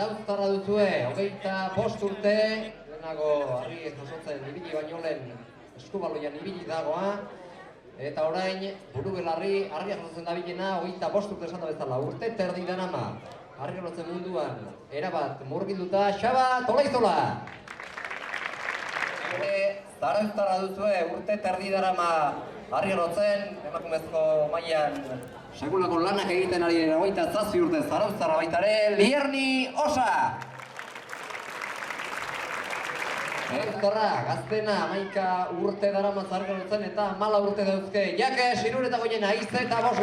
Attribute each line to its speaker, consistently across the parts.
Speaker 1: Zarauztarra duzue, 25 urte, lehenago harri jasotzen ibili baino lehen eskubaloian ibili dagoa, eta orain buru belarri harria jasotzen dabilena 25 urte esan da bezala, urte terdi darama. Harri jasotzen munduan, erabat murgilduta, Xaba Tolaizola! Zarauztarra duzue, urte terdi darama harri jasotzen, emakumezko mailan sekulako lanak egiten ari dira 27 urte Zarauztarra baita ere, Lierni Osa! Zarauztarra, gaztena, 11 urte daramatz harri jasotzen eta 14 urte dauzke, Jakes, Iruretako Goien Aize eta 5.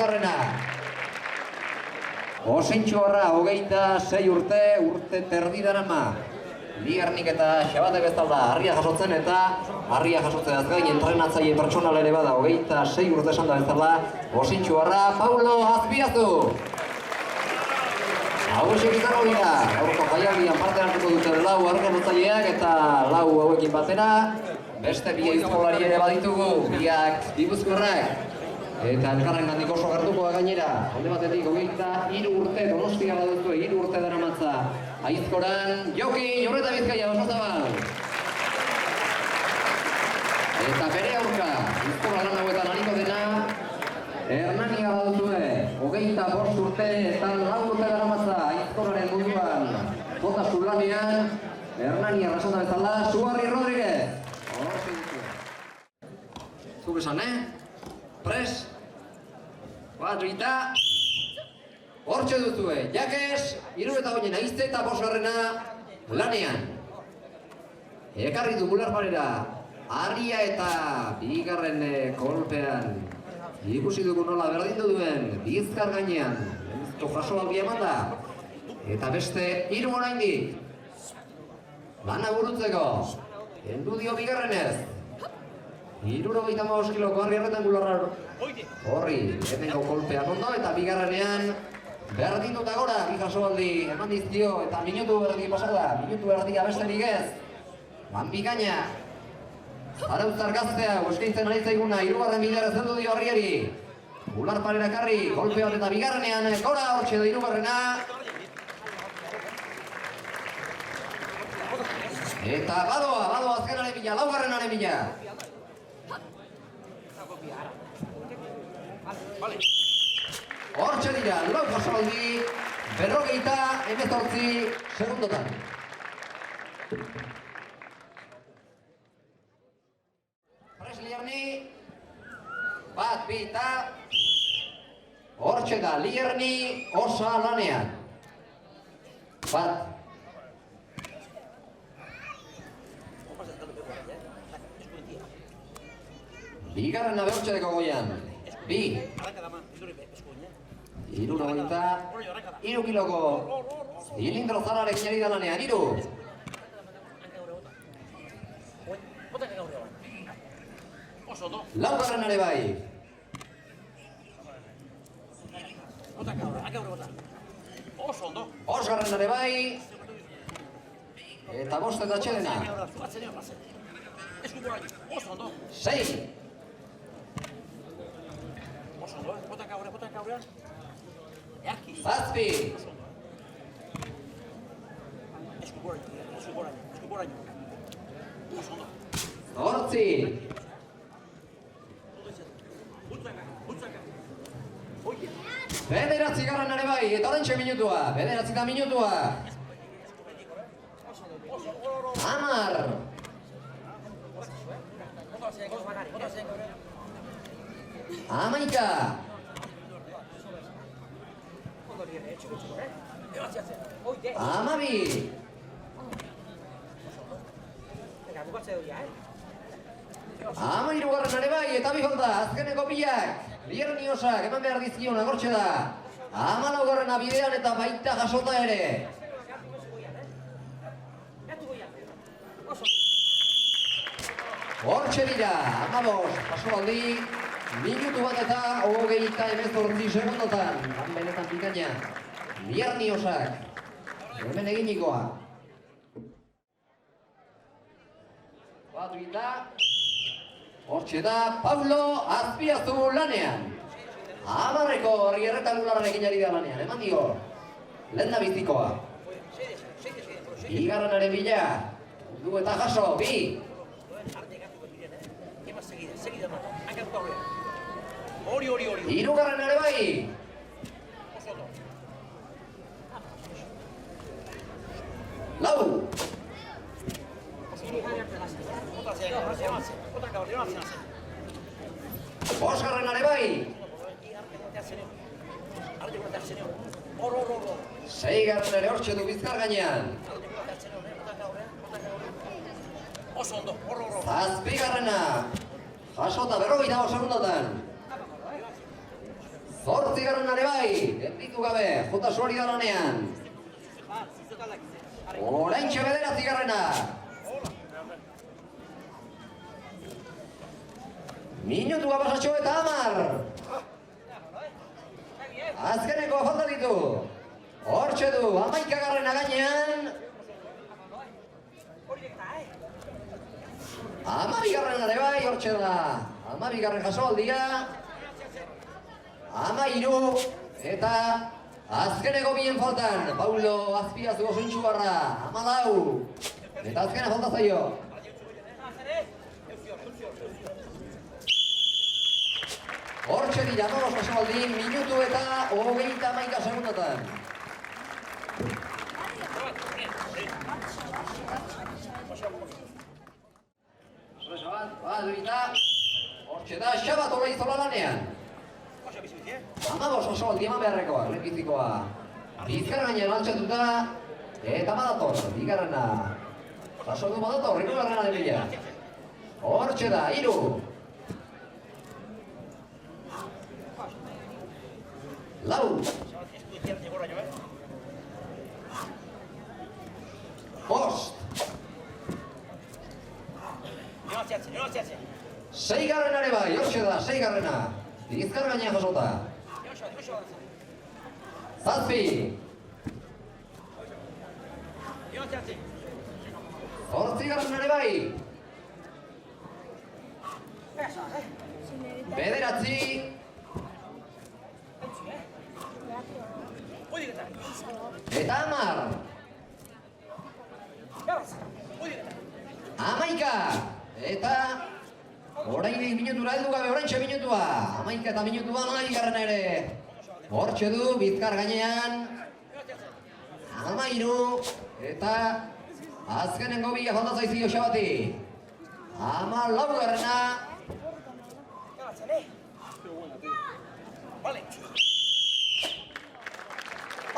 Speaker 1: Osintxorra, 26 urte terdi darama. Liernik eta Xabatek bezala harria jasotzen eta harria jasotzen azgain entrenatzaile pertsonal ere bada 26 urte esan da bezala Osintxorra, Paulo Azpiazu. Hauexek izango dira, gaurko jaialdian parte hartuko duten 4 harri-jasotzaileak eta 4 hauekin batera beste 2 aizkolari ere baditugu, 2 gipuzkoarrak. Eta elkarren gandik oso gertuko da gainera, alde batetik 23 urte Donostia baduzue, 3 urte daramatza Aizkoran, Joki, Jorreta Bizkaia, oso zabal. Eta bere aurka, Aizkora lan hauetan hariko dena, Hernania baduzue, 25 urte eta 4 urte daramatza Aizkoraren munduan, jota zulanean, Hernania rasonda bezala, Suarri Rodríguez. Zuk esan, Pres, 4 eta hortxe duzue, Jakes, Iruretako Goien Aize eta 5. lanean. Ekarri du bularparera, harria eta 2. kolpean. Ikusi dugu nola berdindu duen, Bizkar gainean, ezko jaso aldi eman da. Eta beste 3 oraindik. Lana burutzeko, hendu dio 2. 75 kiloko harri erretangularra horri, lehenengo kolpean ondo eta 2. berdinduta gora, bi jasoaldi eman dizkio eta minutu erdi pasada, minutu erdia besterik ez. Bikaina, Zarauztar gaztea, eskaintzen ari zaiguna, 3. bidera zendu dio harriari. Bularparera karri, kolpe bat eta 2. gora, hortxe da 3. Eta badoa azken anemila, 4. anemila. Hortxe dira, 4 jasoaldi, 48 segundotan. Pres Lierni, 1, 2 eta hortxe da, Lierni Osa lanean. 1. Bigarrena behortxedeko goian, 2. 3 kiloko zilindro zararekin ari da lanean, 3. 4. ere bai. 5. ere bai. Eta 5 eta txedena. 6. 7. 8. 9. ere bai, eta horrentxe minutua, 9 minutua. 10. 11. 12. 13. ere bai, eta 2 falta, azkeneko pilak. Lierni Osak, eman behar dizkion, agortxe da. 14. bidean eta baita jasota ere. Hortxe dira, 15, jasoaldi, minutu bat eta 28 segundotan. Benetan pikaina, Lierni Osak, hemen eginikoa. 4 eta hortxe da, Paulo Azpiazu lanean. 10 horri erretangularrarekin ari da lanean, eman dio. Lehen da bizikoa. Bigarrenaren bila. Du eta jaso, bi. Hirugarren ere bai. Lau. Bosgarren ere bai. Seigarren ere hortxe du Bizkar gainean. Zazpigarrena. Jasota 45 segundotan. Zortzigarren ere bai. Gelditu gabe, jota suari da lanean. Oraintxe bederatzigarrena. Minutua pasatxo eta 10. Azkeneko falta ditu. Hortxe du, 11garrena gainean. 12garren ere bai, hortxe da. 12garren jasoaldia. 13 eta azkeneko bien faltan. Paulo Azpiazu Osointxubarra, 14. Eta azkena falta zaio. Hortxe dira, nolos jasoaldi, minutu eta 31 segundotan. Hortxe da, Xabat horra izola lanean. 15 jasoaldi eman beharrekoa, lehenbizikoa. Bizkar gainean altxatuta, eta badator, bigarrena. Jasoldu badator, hirugarrena den bila. Hortxe da, 3. Lau. Bost. Seigarren ere bai, hortxe da, seigarrena. Bizkar gainean jasota. Zazpi. Zortzigarren ere bai. Bederatzi. Eta 10. 11. Eta orain minutura heldu gabe, oraintxe minutua. 11 eta minutua 12garrena ere. Hortxe du, Bizkar gainean. 13. Eta azkenengo bila falta zaizio Xabati. 14garrena.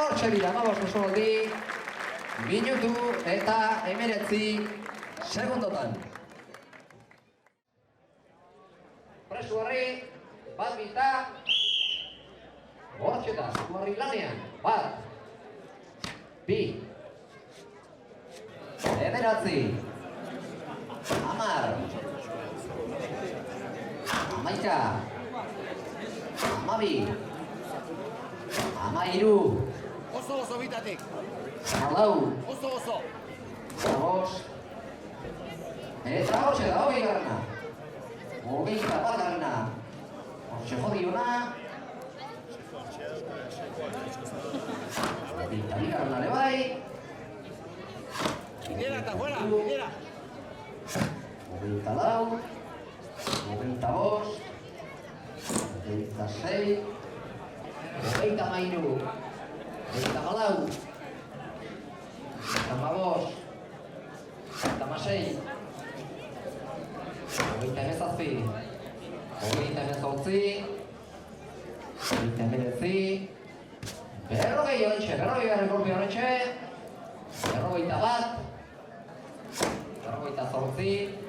Speaker 1: Hortxe dira, 15 jasoaldi. Minutu eta 19 segundotan. Presuarri, bat bita. Hortxe da, Presuarri lanean. Bat. Bi. Bederatzi. 10. 11. 12. 13.
Speaker 2: Oso bitatik.
Speaker 1: 14.
Speaker 2: Oso.
Speaker 1: 15. Eta hortxe da, 20garrena. 21garrena. Hortxe jodiona. 22garrena ere bai.
Speaker 2: Bidera eta fuera, bidera.
Speaker 1: 24. 25. 26. 23. 24. 25. 26. 27. 28. 29. Berrogei horretxe, berrogeigarren golpe horretxe. 41. 48.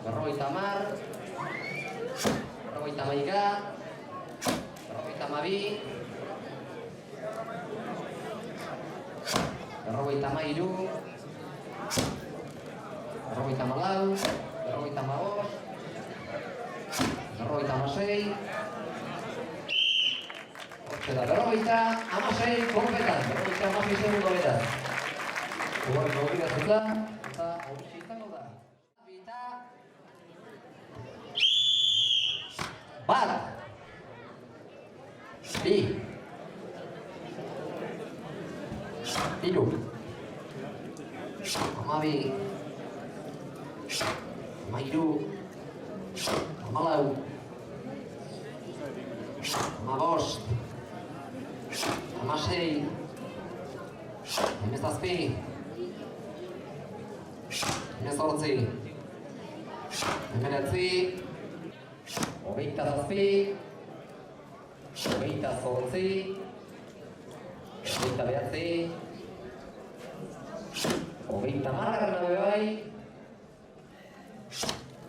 Speaker 1: 49. 50. 51. 52. 53. 54. 56. Hortxe da, 56 konpetan, 56 segundu beraz. Ugarriko hori gaztuta, eta hori izango da. Bita. Bat. Bi. Hiru. Hamabi. Hamairu. Hamalau. Hamabost. Hamasei. Hemezazpi. Hemezortzi. Hemeretzi. Hogeita zazpi. Hogeita zortzi. Hogeita behatzi. Hogeita hamargarrena be bai.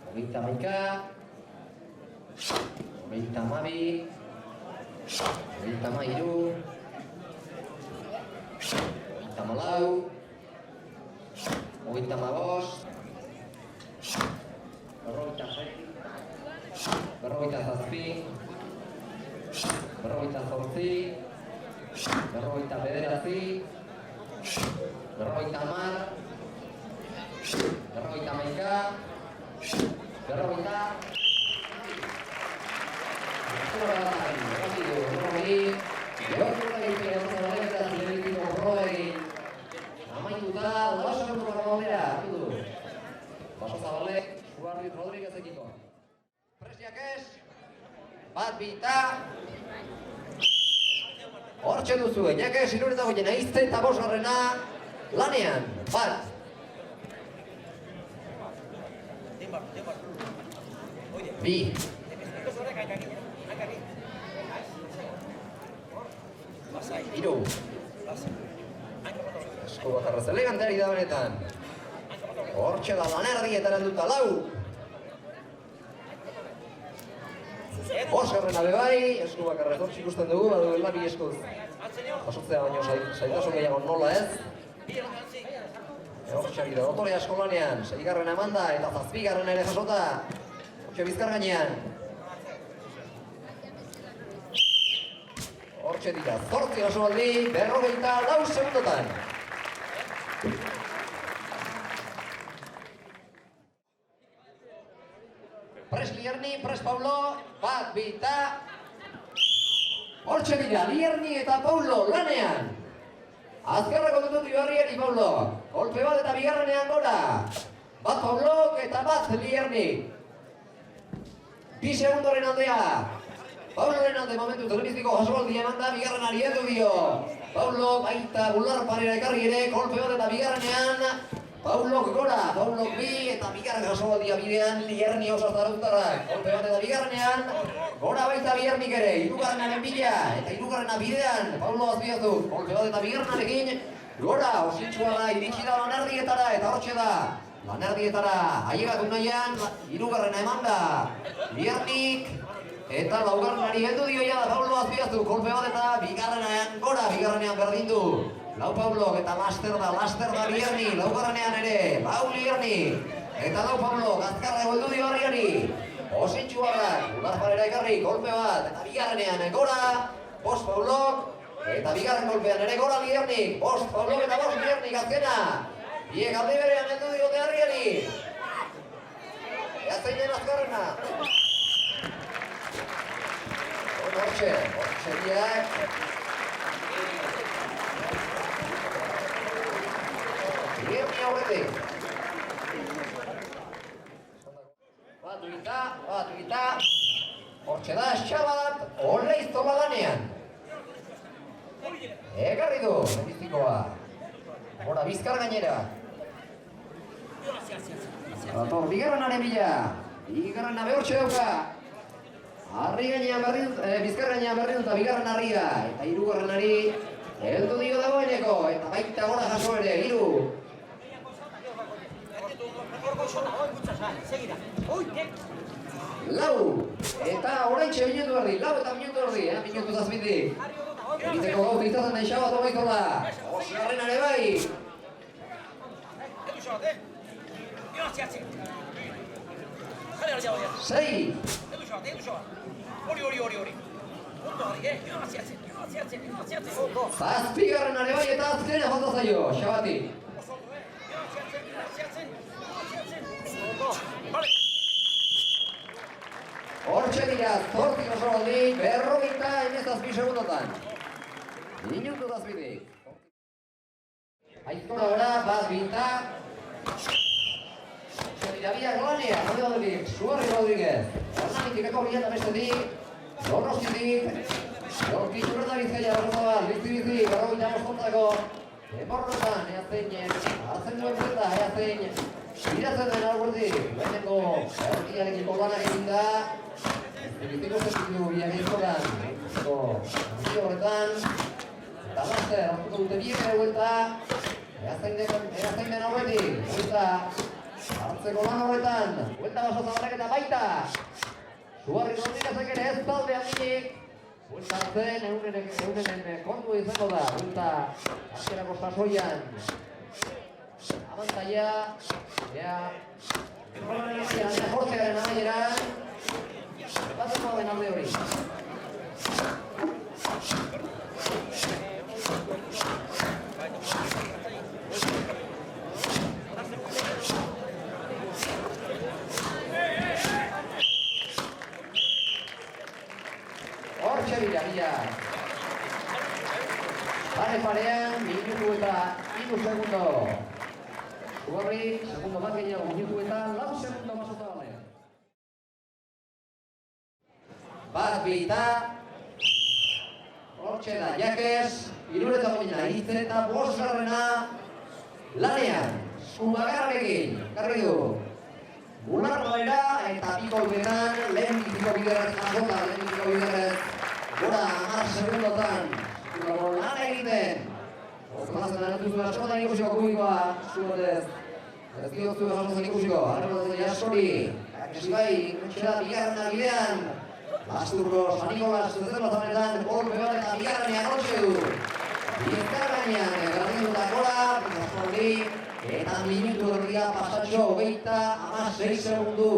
Speaker 1: Hogeita hamaika. Hogeita hamabi. Hogeita hamairu. Hogeita hamalau. Hogeita hamabost. Berrogeita sei. Berrogeita zazpi. Berrogeita zortzi. Berrogeita bederatzi. Berrogeita hamar. Berrogeita hamaika. Berrogeita. Amaituta, laso egutuko galdera, Baso Zabalek, Suarriz Rodríguezekiko. Presiak ez, bat bita. Hortxe duzu, Iñaki Siluretako jena izte eta bosgarrena lanean, bat. Bi. Hiru. Esku bakarraz eleganteari da benetan. Hortxe da lanerdietan handuta lau. Bosgarrena be bai, esku bakarraz hortxe ikusten dugu, baduela bi eskuz. Jasotzea baino zaitasun gehiago nola ez. Hortxe ari da, dotore asko lanean, seigarrena emanda eta zazpigarrena ere jasota. Hortxe bizkar gainean. Hortxe dira, zortzi oso aldi, berrogeita lau segundotan. Pres Lierni, Pres Paulo, bat, bita. Hortxe dira, Lierni eta Paulo lanean. Azkarrako dutut Ibarriari Paulo. Kolpe bat eta bigarrenean gora. Bat Paulo eta bat Lierni. 2 segundoren aldea. Pauloren alde momentu telemiztiko jasoaldi eman da, bigarrenari edu dio. Paulo baita bular parera ekarri ere, kolpe bat eta bigarrenean. Paulok gora, Paulok bi eta bigarren jasoaldia bidean, Lierni oso zarautarrak. Kolpe bat eta bigarrenean, gora baita Liernik ere, hirugarrenaren bila eta hirugarrena bidean. Paulo azbiatu, kolpe bat eta bigarrenarekin, gora, osintxua da, iritsi da lanerdietara eta hortxe da. Lanerdietara, ailegatu nahian, hirugarrena eman da. Liernik eta laugarrenari heldu dio ja da Paulo azbiatu, kolpe bat eta bigarrenean gora, bigarrenean berdin du. Lau Paulo eta laster da Lierni, laugarrenean ere, lau Lierni. Eta lau Paulo, gazkarra heldu dio Arriari. Osintxuarrak, ularparera ekarri, kolpe bat, eta bigarrenean gora, bost Paulok, eta bigarren kolpean ere gora Lierni, bost Paulok eta bost Lierni azkena. Biek alde berean heldu diote Arriari. Ea zein den azkarrena. Hortxe biak. Lierni aurretik. Batu gita. Hortxe da, Xabat, Oleiztola lanean. Egarri du, lehenbiztikoa. Hora, bizkar gainera. Bator, bigarrenaren bila. Bigarrena behortxe dauka. Harri gainean bizkar gainean berri dut, bigarren harria. Eta hirugarrenari heldu dio dagoeneko. Eta baita gora jaso ere, hiru. Lau. Eta oraintxe minutu erdi, lau eta minutu erdi, minutu zazpiti. Egiteko gaut izan nahi Xabat Omaikola. Osgarren ere bai. Sei. Zazpigarren ere bai eta azkena falta zaio, Xabati. Hortxe dira, zortzi oso aldi, berrogeita 17 segundotan. Minutu zazpitik. Aizkora gora, bat binta. Mirabiak lanea, Rodríguez, Suarri Rodríguez. Hernanik eko bila eta bestetik. Donostitik. Jorki Zurreta Bizkaia, Rosabal, bizi, berrogeita boskontako. Eporrotan, eazein, hartzen duen buelta, eazein. Biratzen den albuerdik, lehenengo erdiarekin bolanak egin da. Biziko zertitu biak izkoran. Biziko horretan. Eta master, hartuko dute biek ere buelta. Eazein den horretik, buelta. Hartzeko lan horretan, buelta baso zabarrak eta baita. Suarri Rodríguezek ere ez talde handinik. Buelta hartzen, eunenen kontu izango da. Buelta azkerako sasoian. Abantaia. Ea. Jorgearen amaieran. Bateko den alde hori. Hortxe Mirabiak. Parean, minutu eta 3 segundo. Suarri, segundo bat gehiago, minutu eta 4 segundo masota bale. Bat bita. Hortxe da, Jakez. Irureta goina, izten eta bosgarrena. Lanean, Zumagarrarekin, karri du. Bularroera eta bi golpetan, lehen biziko biderrez jasota, lehen biziko biderrez. Gora, 10 segundotan. Zulago lan egiten. Oklazen anetu zuen askotan ikusiko kubikoa, zuotez. Ez diozu jasotzen ikusiko, harrekotzen jasori. Akesi bai, txera bigarrena bidean. Lasturko, San Nikolas, zezero zanetan, golpe bat eta bigarrenean hortxe du. Bigarrenean, gardituta gora, jasori. Eta minutu erdia pasatxo, 26 segundu.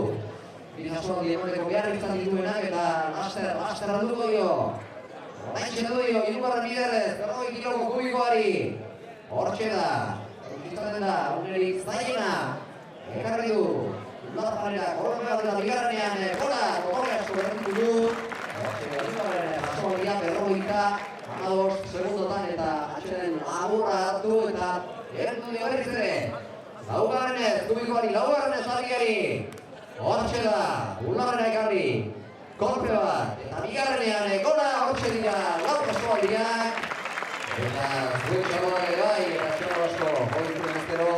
Speaker 1: Bizasoldi emateko behar izan dituenak eta laster alduko dio. Oraintxe du dio, irugarren biderrez, 40 kiloko kubikoari. Hortxe da, izaten da, unerik zailena. Ekarri du, Larranera, korronera dela bigarrenean, gora, gogorra asko berritu du. Hortxe da, irugarren jasoldia, 52 segundotan eta atxeden agurra hartu eta erdu dio berriz ere. Laugarrenez, kubikoari, laugarrenez argiari. Hortxe da, Bularrera ekarri, kolpe bat, eta bigarrenean gora hortxe dira, lau kasualiak. Eta zuek txagoak ere bai, eta txago asko, jodituen ezkero,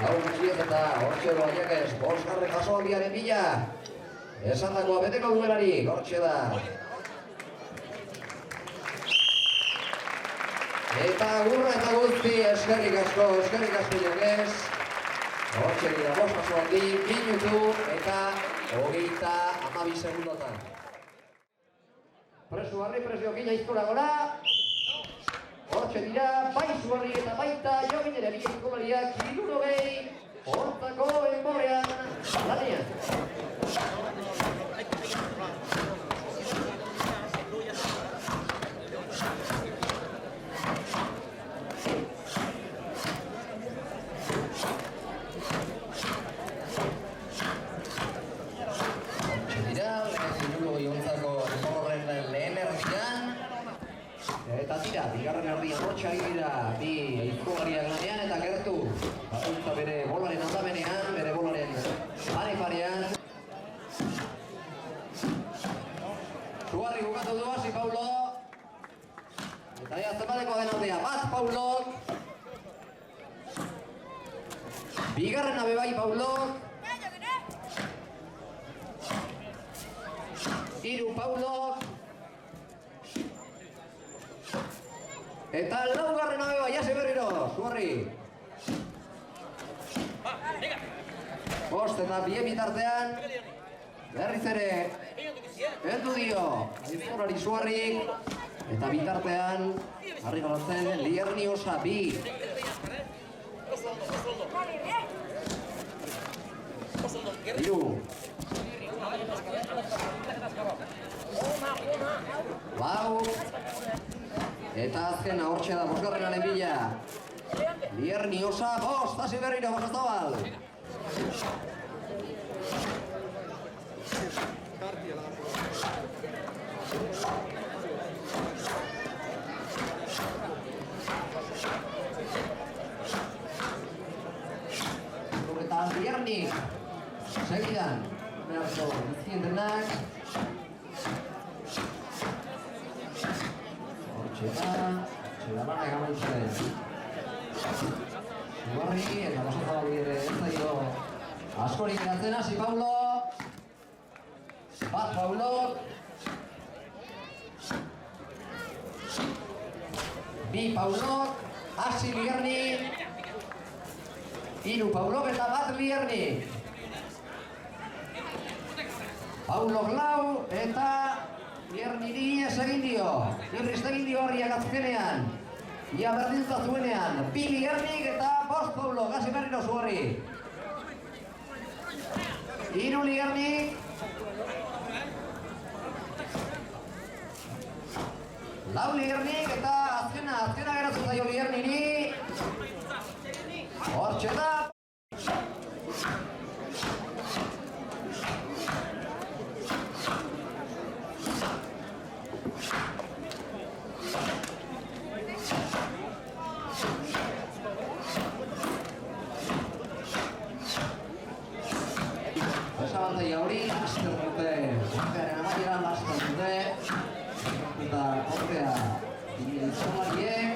Speaker 1: lau kasualiak eta hortxe doa jakez, bosgarren kasualiaren bila. Esan dagoa beteko duelari, hortxe da. Eta gurra eta guzti, eskerrik asko jakez. Hortxe dira, bostazo handi, minutu eta 32 segundotan. Suarri, presiokin aizkora gora. Hortxe dira, bai Suarri eta baita, jogin ere bizkolariak, 60, hortako enborrean, lanean. Eta tira, bigarren erdian hortxe ari dira, bi izkolariak lanean eta gertu. Bakuntza bere bolaren aldamenean, bere bolaren parean. Suarri bukatu du hasi Paulo. Eta ea zenbateko den aldea, bat Paulo. Bigarren abe bai Paulo. Hiru Paulo. Eta laugarren abe bai, jase berriro, Suarri. Bost eta bien bitartean, berriz ere, heldu dio, aizkorari Suarri. Eta bitartean, harri galatzen, Lierriosa bi. Hiru. Lau. Eta azken ahortxe da, bosgarrenaren bila. Lierriosa, bost, hasi berriro, Bosazabal. Ligernik. Segidan. Beharko izkientenak. Hortxe da banak amaitzen. Zugarri eta Basozabal ere ez zailo askorik geratzen hasi Paulo. Bat Paulok. Bi Paulok. Hasi Ligernik. 3 Paulok eta bat Ligernik. Paulok 4 eta Lierniri ez egin dio. Irriz egin dio harriak azkenean. Ia berdintza zuenean. 2 Ligernik eta 5 Paulok. Hasi berriro Zugarri. 3 Ligernik. 4 Ligernik eta azkena geratzen zaio Lierniri. Hortxe da. Desabantaia hori, laster dute. Kortearen amaieran laster dute. Eta kortea izolariek.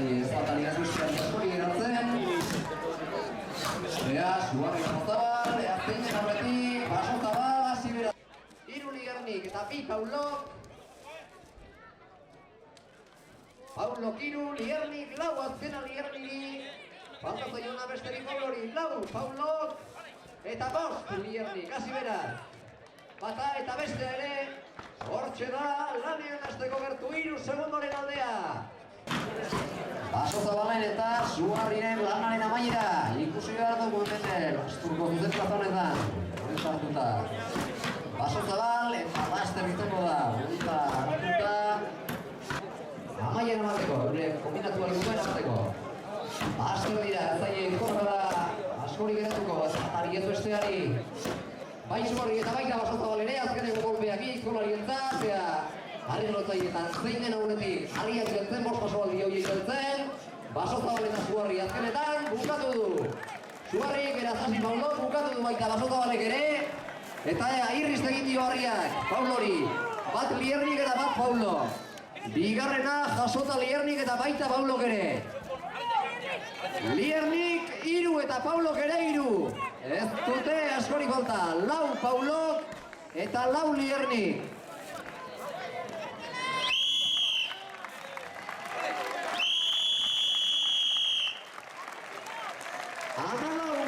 Speaker 1: Ez da taliak guztiak askori geratzen. Ea, Zugarri Basozabal, Eazteinen aurretik, Basozabal, hasi bera. 3 Ligernik eta 2 Paulok. Paulok 3, Ligernik 4, azkena Ligerniri. Falta zaiona besterik Paulori, 4 Paulok. Eta 5 Ligernik, hasi bera. Bata eta beste ere. Hortxe da, lanean hasteko gertu 3 segundoren aldea. Basozabalen eta Zugarriren lanaren amaiera. Ikusi behar dugu hemen, Asturko zuzentzat honetan. Horren sartuta. Basozabal eta laster izango da. Bulta hartuta. Amaiera emateko, kombinatu duen harteko. Aster dira, ez zaie inkorra da. Askori geratuko, ari ez besteari. Bai Zugarri eta baita Basozabal ere, azkeneko golpeak izkolari entzat. Harri gerotzaietan zeinen aurretik harriak geltzen, 5 Basozabal dio geltzen. Basozabal eta Zugarri azkenetan bukatu du. Zugarri beraz hasi Paulok bukatu du baita Basozabalek ere. Eta irriz egin dio harriak Paulori. Bat Ligernik eta bat Paulo. Bigarrena jasota Ligernik eta baita Paulok ere. Ligernik 3 eta Paulok ere 3. Ez dute askori falta. 4 Paulok eta 4 Ligernik.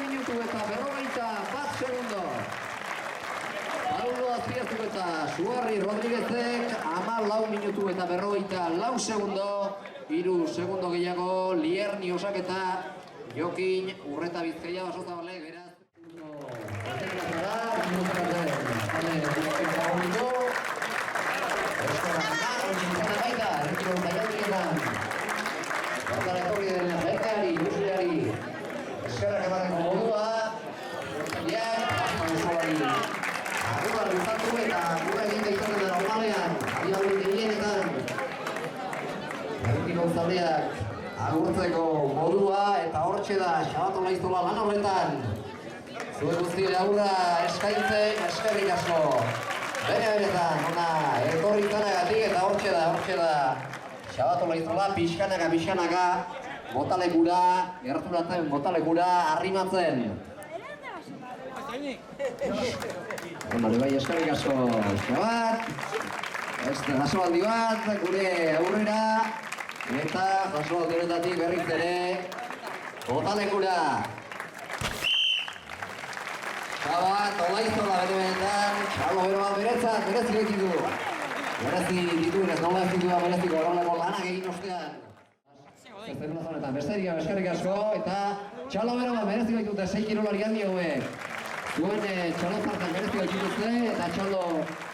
Speaker 1: Minutu eta 41 segundo. Paulo Azpiazu eta Zugarri Rodríguezek 14 minutu eta 44 segundo. 3 segundo gehiago Lierni osaketa Jokin Urreta Bizkaia Basozabalek beraz. Eskerrak emateko modua, Agubar bizatu eta gure egin izaten da normalean, abiagun gehienetan. Erritiko zaldeak agurtzeko modua eta hortxe da Xabato Laiztola lan horretan. Zue guztire aurra eskaintzen, eskerrik asko. Bere-beretan, ona, etorri izanagatik eta hortxe da Xabato Laiztola pixkanaka. Botalekura, gerturatzen botalekura, arrimatzen. Ondore bai eskerrik asko, Xabat. Beste jasoaldi bat, gure aurrera. Eta jasoaldi horretatik berriz ere, botalekura. Xabat, Olaizola bere-benetan, txalo bero bat beretzat, berezi ditu. Berezi ditu, ez nola ez ditu bereziko horrelako lanak egin ostean. Besterik eskerrik asko eta txalo bero bat merezi baitute 6 kirolari handi hauek. Zuen txalo zartan merezi baitutuzte eta txalo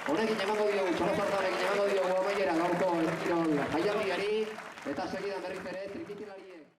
Speaker 1: honekin emango diogu, txalo zartan honekin emango diogu amaiera gaurko kirol jaialdiari eta segidan berriz ere trikitilariek.